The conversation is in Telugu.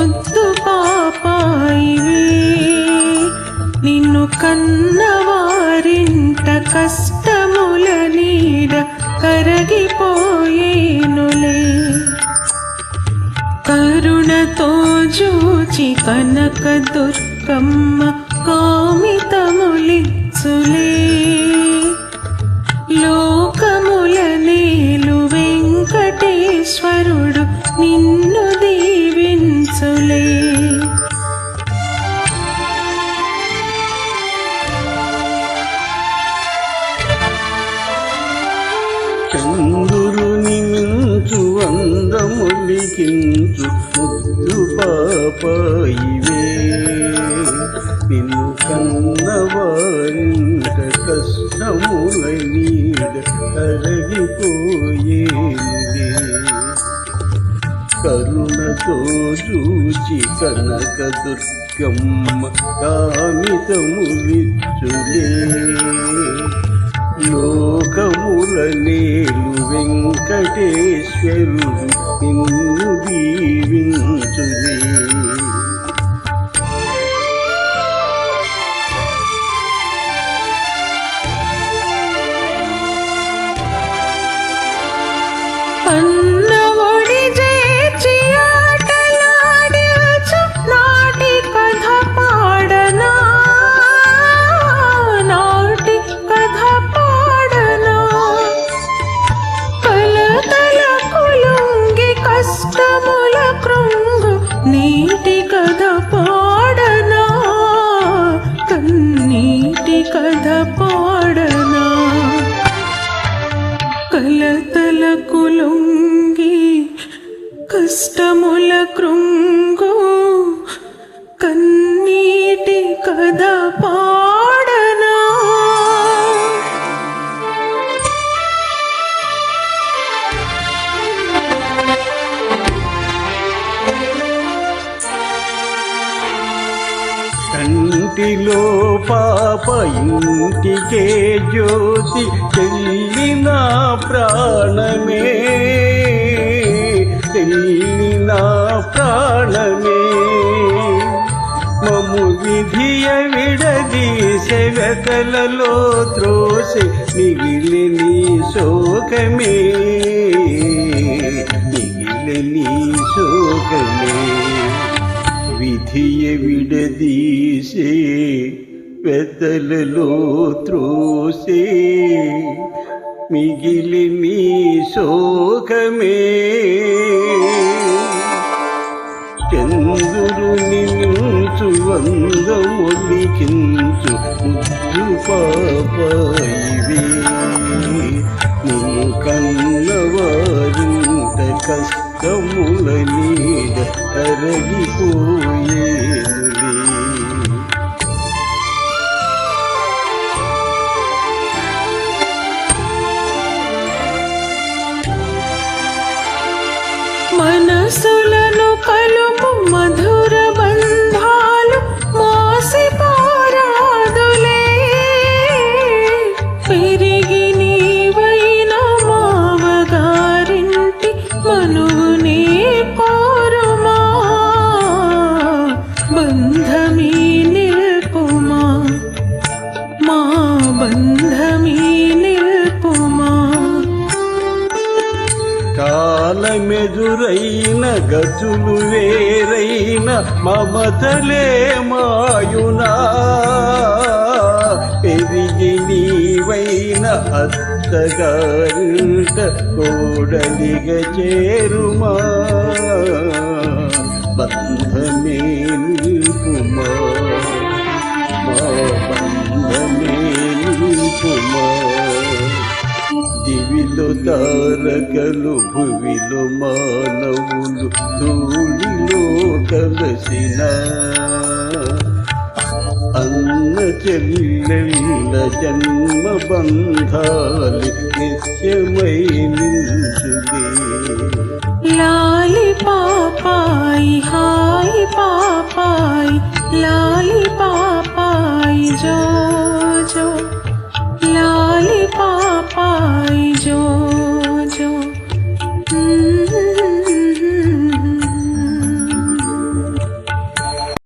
ముద్దు పాపాయివే నిన్ను కన్నవారింట కష్టముల నీడ కరగిపోయేనులే కరుణతో జూచి కనక దుర్గమ్మ కామితములిచ్చులే లోకముల నేలు వెంకటేశ్వరుడు నిన్ను దీవించులే చంద్రుని మించు అందములికించు ముద్దు పాపాయివే నిన్ను కన్నవారింట కష్టముల నీడ కరగిపోయేనులే కరుణతో చూచి కనక దుర్గమ్మ కామితములిచ్చులే లోకముల నేలు వెంకటేశ్వరుడు నిన్ను దీవించులే అన్నఒడి చేర్చి ఆటలాడించు నాటి కథ పాడనా నాటి కథ పాడనా కలతల కులుంగి కష్టముల కృంగు నీటి కథ పాడనా కన్నీటి కథ పాడనా కలతల కులుంగి కష్టముల కృంగు కన్నీటి కథ పాడనా కంటిలో పాప ఇంటికే జ్యోతి చెల్లిన ప్రాణమే చెల్లిన ప్రాణమే మము విధియ విడదీసె వెతలలో త్రోసి మిగిలి నీ శోకమే మిగిలి నీ శోకమే విధియ విడదీసే పెద్దలలో త్రోసే మిగిలి నీ శోకమే చంద్రుని మించు అందములికించు ముద్దు పాపాయివే నిన్ను కన్నవారింట కష్టముల నీడ కరగిపోయేనులే మనసులను కలుపు మధుర బంధాలు మోసిపోరాదులే పెరిగి నీవైన మావగారింటి మనువునే కోరుమా బంధమీ నిల్పుమా మా బంధమీ నిల్పుమా కాలమెదురైన గతులు వేరైన మమతలే మాయునా పెరిగి నీవైన అత్తగారింట కోడలిగ చేరుమా బంధమే నిల్పుమా మా బంధమే నిల్పుమా దివిలో తారకలు భువిలో మానవులు ధూళిలో కలసిన అన్న చెల్లెళ్ళ జన్మ బంధాలు నిత్యమై నిల్చులే లాలి పాపాయి హాయి పాపాయి లాలి పాపాయి జో